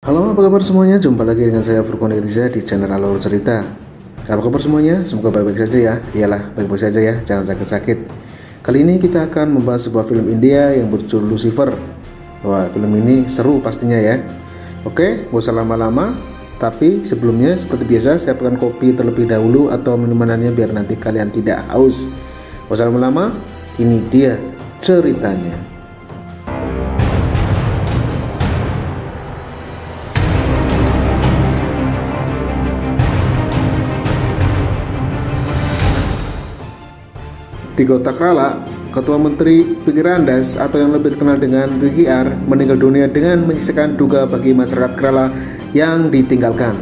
Halo, apa kabar semuanya? Jumpa lagi dengan saya Furqan Iriza di channel Alur Cerita. Apa kabar semuanya? Semoga baik-baik saja ya. Iyalah, baik-baik saja ya, jangan sakit-sakit. Kali ini kita akan membahas sebuah film India yang berjudul Lucifer. Wah, film ini seru pastinya ya. Oke, gak usah lama-lama. Tapi sebelumnya seperti biasa siapkan kopi terlebih dahulu atau minumannya biar nanti kalian tidak haus. Gak usah lama-lama, ini dia ceritanya. Di kota Kerala, Ketua Menteri Pikirandas atau yang lebih dikenal dengan PKR meninggal dunia dengan menyisakan duka bagi masyarakat Kerala yang ditinggalkan.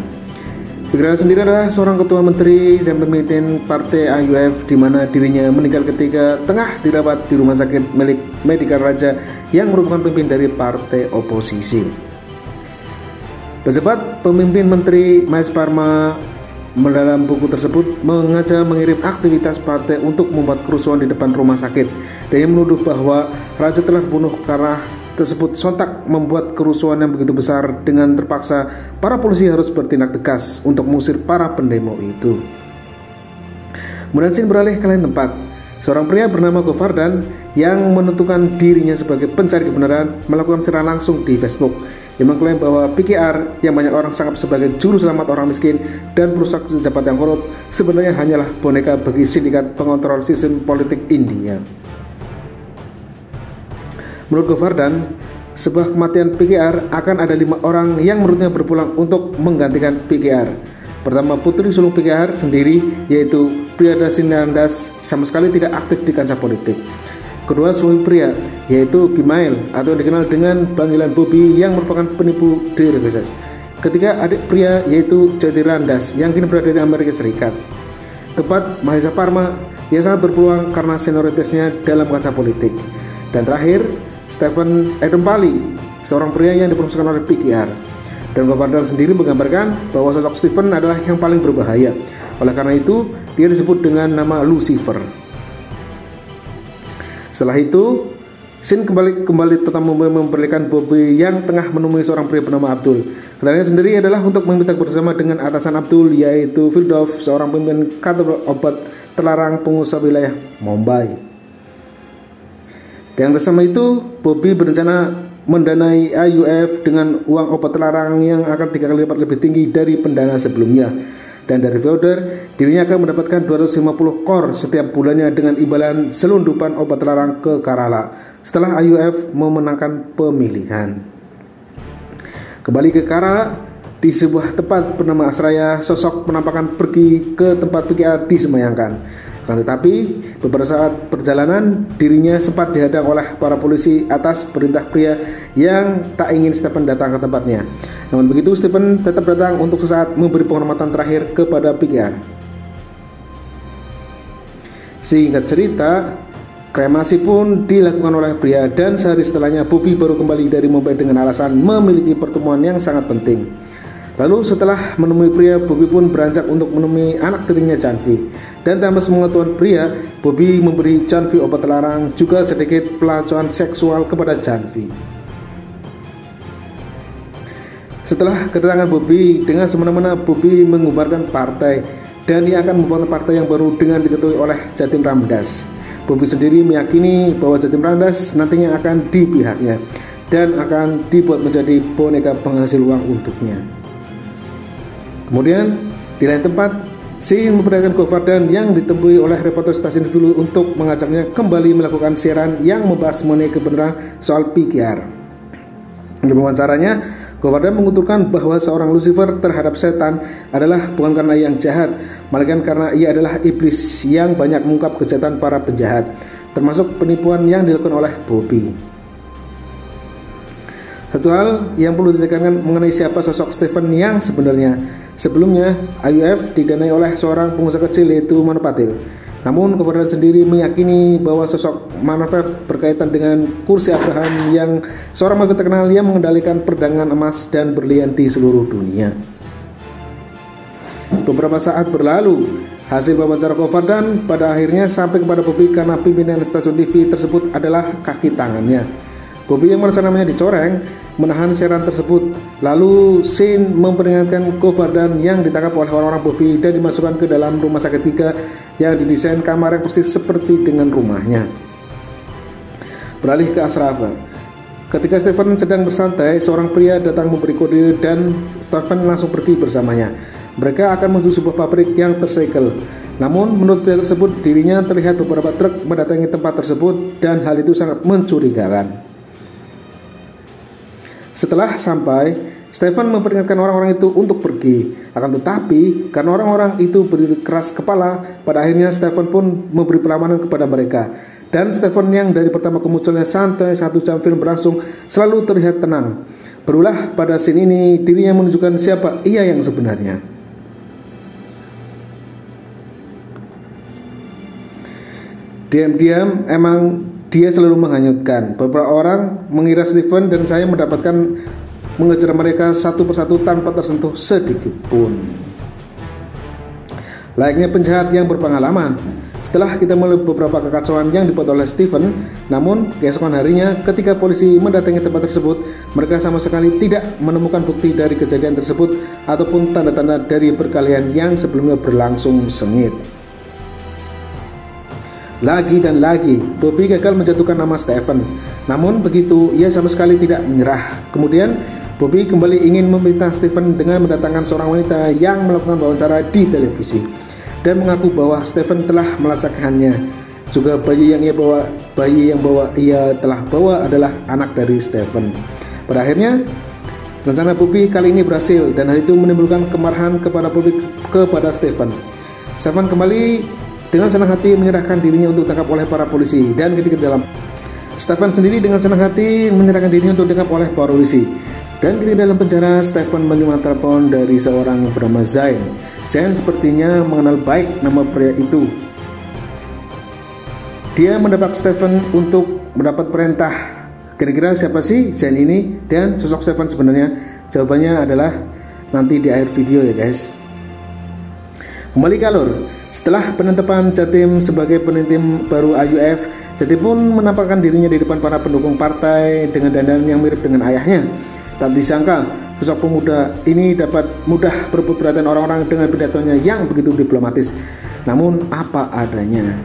Pikirandas sendiri adalah seorang ketua menteri dan pemimpin partai AUF di mana dirinya meninggal ketika tengah dirawat di rumah sakit milik Medica Raja yang merupakan pemimpin dari partai oposisi. Pejabat pemimpin menteri Mahesh Parma dalam buku tersebut mengaja mengirim aktivitas partai untuk membuat kerusuhan di depan rumah sakit dan ia menuduh bahwa raja telah dibunuh karena tersebut sontak membuat kerusuhan yang begitu besar dengan terpaksa para polisi harus bertindak tegas untuk mengusir para pendemo itu. Kemudian scene beralih ke lain tempat. Seorang pria bernama Govardhan yang menentukan dirinya sebagai pencari kebenaran melakukan serangan langsung di Facebook. Dia mengklaim bahwa PKR yang banyak orang sangkap sebagai juru selamat orang miskin dan perusak pejabat yang korup sebenarnya hanyalah boneka bagi sindikat pengontrol sistem politik India. Menurut Govardhan, sebuah kematian PKR akan ada 5 orang yang menurutnya berpulang untuk menggantikan PKR. Pertama, putri sulung PKR sendiri yaitu Priyadarsiniandas sama sekali tidak aktif di kancah politik. Kedua, suami pria yaitu Gimail atau dikenal dengan panggilan Bobby yang merupakan penipu di Regases. Ketiga, adik pria yaitu Jyotirandas yang kini berada di Amerika Serikat. Keempat, Mahesa Parma yang sangat berpeluang karena senioritasnya dalam kancah politik. Dan terakhir, Stephen Edompali, seorang pria yang dipromosikan oleh PKR. Dan Govardhan sendiri menggambarkan bahwa sosok Stephen adalah yang paling berbahaya. Oleh karena itu, dia disebut dengan nama Lucifer. Setelah itu, scene kembali tetap memperlihatkan Bobby yang tengah menemui seorang pria bernama Abdul. Kedatangannya sendiri adalah untuk meminta bersama dengan atasan Abdul yaitu Firdov, seorang pemimpin kantor obat terlarang pengusaha wilayah Mumbai. Dan bersama itu, Bobby berencana mendanai AUF dengan uang obat terlarang yang akan 3 kali lipat lebih tinggi dari pendana sebelumnya. Dan dari voucher, dirinya akan mendapatkan 250 kor setiap bulannya dengan imbalan selundupan obat terlarang ke Kerala setelah AUF memenangkan pemilihan. Kembali ke Kerala, di sebuah tempat bernama Asraya, sosok penampakan pergi ke tempat PKR disemayangkan. Tetapi beberapa saat perjalanan dirinya sempat dihadang oleh para polisi atas perintah pria yang tak ingin Stephen datang ke tempatnya. Namun begitu Stephen tetap datang untuk sesaat memberi penghormatan terakhir kepada PKR. Singkat cerita, kremasi pun dilakukan oleh pria dan sehari setelahnya Bobby baru kembali dari Mumbai dengan alasan memiliki pertemuan yang sangat penting. Lalu setelah menemui pria, Bobby pun beranjak untuk menemui anak tirinya Janvi. Dan tanpa sepengetahuan pria, Bobby memberi Janvi obat terlarang juga sedikit pelecehan seksual kepada Janvi. Setelah kedatangan Bobby, dengan semena-mena Bobby mengubarkan partai dan ia akan membuat partai yang baru dengan diketuai oleh Jatin Ramdas. Bobby sendiri meyakini bahwa Jatin Ramdas nantinya akan di pihaknya dan akan dibuat menjadi boneka penghasil uang untuknya. Kemudian di lain tempat, scene memperlihatkan Govardhan yang ditemui oleh reporter stasiun dulu untuk mengajaknya kembali melakukan siaran yang membahas mengenai kebenaran soal PKR. Di wawancaranya, Govardhan menguturkan bahwa seorang Lucifer terhadap setan adalah bukan karena yang jahat, melainkan karena ia adalah iblis yang banyak mengungkap kejahatan para penjahat, termasuk penipuan yang dilakukan oleh Bobby. Satu hal yang perlu ditekankan mengenai siapa sosok Stephen yang sebenarnya. Sebelumnya, AUF didanai oleh seorang pengusaha kecil yaitu Manopatil. Namun, Govardhan sendiri meyakini bahwa sosok Manopev berkaitan dengan kursi Abraham yang seorang mafia terkenal yang mengendalikan perdagangan emas dan berlian di seluruh dunia. Beberapa saat berlalu, hasil wawancara Govardhan pada akhirnya sampai kepada Bobby karena pimpinan stasiun TV tersebut adalah kaki tangannya. Bobby yang merasa namanya dicoreng menahan Sheeran tersebut. Lalu Shane memperingatkan Govardan yang ditangkap oleh orang-orang Bobby dan dimasukkan ke dalam rumah sakit 3 yang didesain kamar yang persis seperti dengan rumahnya. Beralih ke Ashrafa. Ketika Stephen sedang bersantai, seorang pria datang memberi kode dan Stephen langsung pergi bersamanya. Mereka akan menuju sebuah pabrik yang tersegel. Namun menurut pria tersebut, dirinya terlihat beberapa truk mendatangi tempat tersebut dan hal itu sangat mencurigakan. Setelah sampai, Stephen memperingatkan orang-orang itu untuk pergi. Akan tetapi, karena orang-orang itu berkeras kepala, pada akhirnya Stephen pun memberi perlawanan kepada mereka. Dan Stephen yang dari pertama kemunculannya santai 1 jam film berlangsung selalu terlihat tenang. Berulah pada scene ini dirinya menunjukkan siapa ia yang sebenarnya. Diam-diam emang dia selalu menghanyutkan. Beberapa orang mengira Stephen dan saya mendapatkan mengejar mereka satu persatu tanpa tersentuh sedikit pun. Layaknya penjahat yang berpengalaman. Setelah kita melihat beberapa kekacauan yang dibuat oleh Stephen, namun keesokan harinya ketika polisi mendatangi tempat tersebut, mereka sama sekali tidak menemukan bukti dari kejadian tersebut ataupun tanda-tanda dari perkelahian yang sebelumnya berlangsung sengit. Lagi dan lagi, Bobby gagal menjatuhkan nama Stephen. Namun begitu, ia sama sekali tidak menyerah. Kemudian, Bobby kembali ingin meminta Stephen dengan mendatangkan seorang wanita yang melakukan wawancara di televisi dan mengaku bahwa Stephen telah melacakkannya. Juga bayi yang ia telah bawa adalah anak dari Stephen. Pada akhirnya, rencana Bobby kali ini berhasil dan hal itu menimbulkan kemarahan kepada publik kepada Stephen. Stephen kembali dengan senang hati menyerahkan dirinya untuk ditangkap oleh para polisi dan ketika di dalam Stephen sendiri dengan senang hati menyerahkan dirinya untuk ditangkap oleh para polisi. Dan ketika dalam penjara, Stephen menerima telepon dari seorang yang bernama Zain. Zain sepertinya mengenal baik nama pria itu. Dia mendapat Stephen untuk mendapat perintah. Kira-kira siapa sih Zain ini dan sosok Stephen sebenarnya? Jawabannya adalah nanti di akhir video ya guys. Kembali ke alur. Setelah penetapan Jatim sebagai penitim baru AUF, Jatim pun menampakkan dirinya di depan para pendukung partai dengan dandan yang mirip dengan ayahnya. Tak disangka, sosok pemuda ini dapat mudah berebut perhatian orang-orang dengan pidatonya yang begitu diplomatis, namun apa adanya.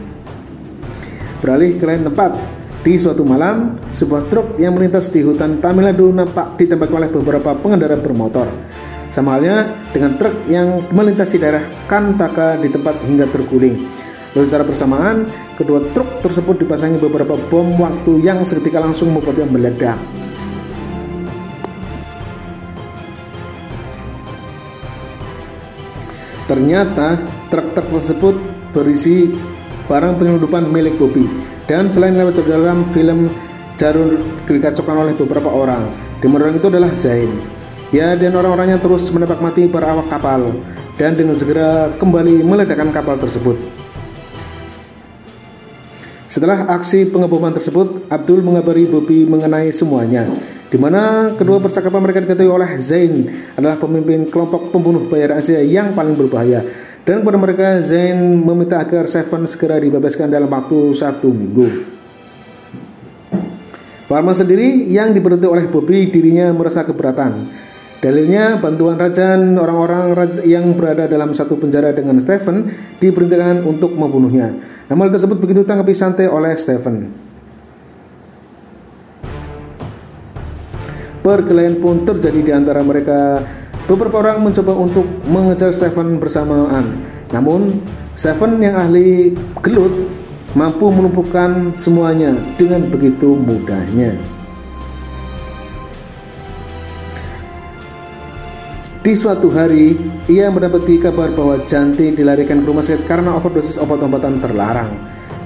Beralih ke lain tempat, di suatu malam, sebuah truk yang melintas di hutan Tamil Nadu nampak ditembak oleh beberapa pengendara bermotor. Sama halnya dengan truk yang melintasi daerah Kantaka di tempat hingga terguling. Lalu secara bersamaan, kedua truk tersebut dipasangi beberapa bom waktu yang seketika langsung membuatnya meledak. Ternyata truk-truk tersebut berisi barang penyelundupan milik Bobby. Dan selain lewat dalam film Jarur dikacaukan oleh beberapa orang. Di orang itu adalah Zain. Ya, dan orang-orangnya terus menembak mati para awak kapal dan dengan segera kembali meledakkan kapal tersebut. Setelah aksi pengeboman tersebut, Abdul mengabari Bobby mengenai semuanya, di mana kedua percakapan mereka diketahui oleh Zain adalah pemimpin kelompok pembunuh bayar Asia yang paling berbahaya. Dan kepada mereka, Zain meminta agar Stephen segera dibebaskan dalam waktu 1 minggu. Parma sendiri yang diberhenti oleh Bobby, dirinya merasa keberatan. Dalilnya, bantuan Rajan, orang-orang yang berada dalam satu penjara dengan Stephen diberhentikan untuk membunuhnya. Namun hal tersebut begitu tanggapi santai oleh Stephen. Perkelahian pun terjadi di antara mereka. Beberapa orang mencoba untuk mengejar Stephen bersamaan. Namun, Stephen yang ahli gelut mampu melumpuhkan semuanya dengan begitu mudahnya. Di suatu hari, ia mendapati kabar bahwa Janti dilarikan ke rumah sakit karena overdosis obat-obatan terlarang.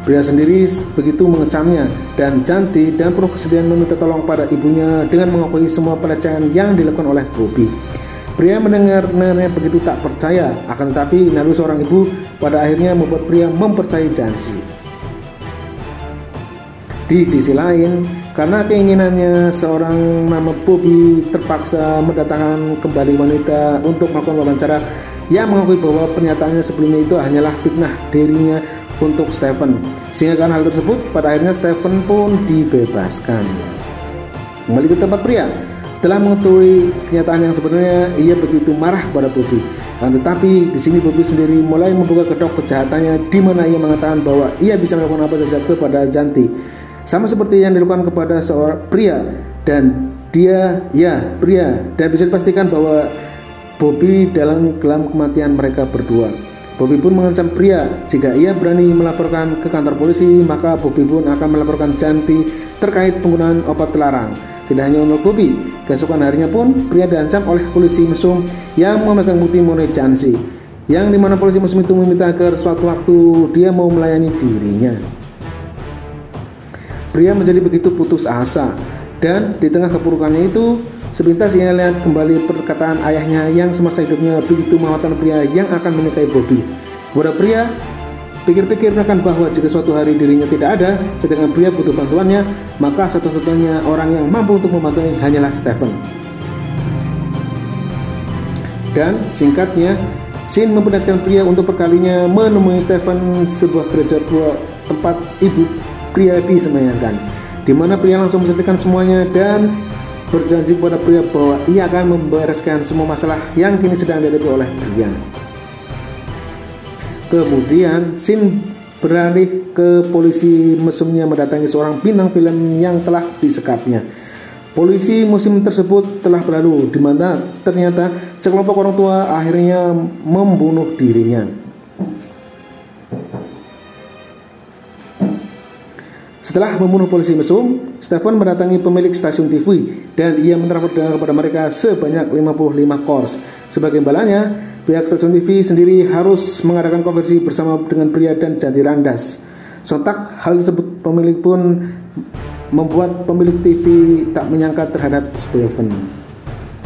Pria sendiri begitu mengecamnya dan Janti dan penuh kesedihan meminta tolong pada ibunya dengan mengakui semua pelecehan yang dilakukan oleh Bobby. Pria mendengarnya begitu tak percaya, akan tetapi naluri seorang ibu pada akhirnya membuat pria mempercayai Janti. Di sisi lain, karena keinginannya, seorang nama Bobby terpaksa mendatangkan kembali wanita untuk melakukan wawancara yang mengakui bahwa pernyataannya sebelumnya itu hanyalah fitnah dirinya untuk Stephen. Sehingga karena hal tersebut, pada akhirnya Stephen pun dibebaskan. Kembali ke tempat pria. Setelah mengetahui kenyataan yang sebenarnya, ia begitu marah kepada Bobby. Tetapi di sini Bobby sendiri mulai membuka kedok kejahatannya, di mana ia mengatakan bahwa ia bisa melakukan apa saja kepada Janti, sama seperti yang dilakukan kepada seorang pria, dan bisa dipastikan bahwa Bobby dalam kematian mereka berdua. Bobby pun mengancam pria jika ia berani melaporkan ke kantor polisi, maka Bobby pun akan melaporkan Janti terkait penggunaan obat terlarang. Tidak hanya untuk Bobby, keesokan harinya pun pria diancam oleh polisi mesum yang memegang bukti mengenai Janti, yang dimana polisi mesum itu meminta agar suatu waktu dia mau melayani dirinya. Pria menjadi begitu putus asa, dan di tengah kepurukannya itu sepintas ia lihat kembali perkataan ayahnya yang semasa hidupnya begitu mengatakan pria yang akan menikahi Bobby. Kepada pria, pikir-pikir akan bahwa jika suatu hari dirinya tidak ada, sedangkan pria butuh bantuannya, maka satu-satunya orang yang mampu untuk membantunya hanyalah Stephen. Dan singkatnya, Sin memperlihatkan pria untuk perkalinya menemui Stephen sebuah gereja tempat ibu pria disemayamkan, di mana pria langsung menceritakan semuanya dan berjanji kepada pria bahwa ia akan membereskan semua masalah yang kini sedang dihadapi oleh pria. Kemudian Sin beralih ke polisi mesumnya mendatangi seorang bintang film yang telah disekapnya. Polisi musim tersebut telah berlalu, di mana ternyata sekelompok orang tua akhirnya membunuh dirinya. Setelah membunuh polisi mesum, Stephen mendatangi pemilik stasiun TV dan ia mentransfer dana kepada mereka sebanyak 55 kors. Sebagai imbalannya, pihak stasiun TV sendiri harus mengadakan konversi bersama dengan pria dan Janti Randas. Sontak hal tersebut pemilik pun membuat pemilik TV tak menyangka terhadap Stephen.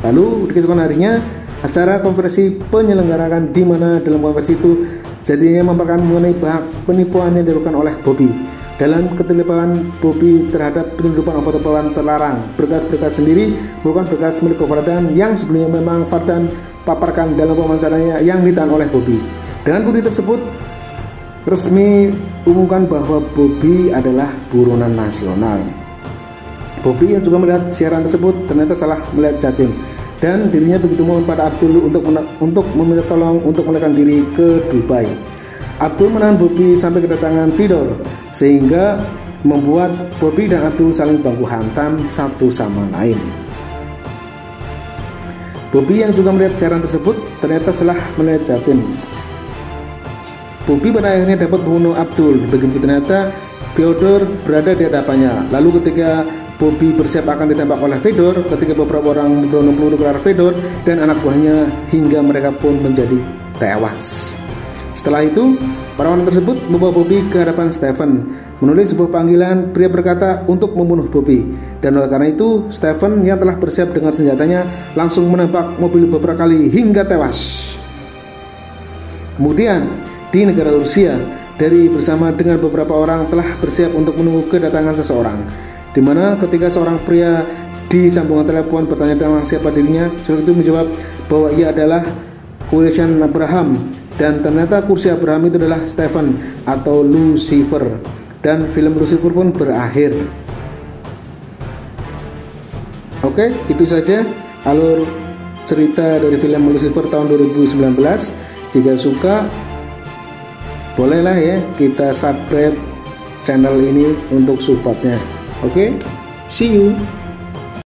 Lalu di keesokan harinya, acara konversi penyelenggarakan, di mana dalam konversi itu jadinya memaparkan mengenai penipuan yang dilakukan oleh Bobby. Dalam keterlibatan Bobby terhadap penyelundupan obat-obatan terlarang, berkas-berkas sendiri bukan berkas milik Fardan yang sebelumnya memang Fardan paparkan dalam wawancaranya yang ditahan oleh Bobby. Dengan bukti tersebut resmi umumkan bahwa Bobby adalah buronan nasional. Bobby yang juga melihat siaran tersebut ternyata salah melihat Jatim, dan dirinya begitu mohon pada Abdul untuk meminta tolong untuk melarikan diri ke Dubai. Abdul menahan Bobby sampai kedatangan Vidor, sehingga membuat Bobby dan Abdul saling baku hantam satu sama lain. Bobby yang juga melihat siaran tersebut ternyata salah melihat Jatim. Bobby pada akhirnya dapat membunuh Abdul. Begitu ternyata Fyodor berada di hadapannya. Lalu ketika Bobby bersiap akan ditembak oleh Fedor, ketika beberapa orang membunuh peluru ke arah Fedor dan anak buahnya, hingga mereka pun menjadi tewas. Setelah itu, para orang tersebut membawa Bobby ke hadapan Stephen, menulis sebuah panggilan. Pria berkata untuk membunuh Bobby, dan oleh karena itu Stephen yang telah bersiap dengan senjatanya langsung menembak mobil beberapa kali hingga tewas. Kemudian di negara Rusia, Dari bersama dengan beberapa orang telah bersiap untuk menunggu kedatangan seseorang, di mana ketika seorang pria di sambungan telepon bertanya tentang siapa dirinya, seorang itu menjawab bahwa ia adalah kursi Abraham, dan ternyata kursi Abraham itu adalah Stephen atau Lucifer, dan film Lucifer pun berakhir. Oke, itu saja alur cerita dari film Lucifer tahun 2019. Jika suka, bolehlah ya kita subscribe channel ini untuk supportnya. Oke, see you.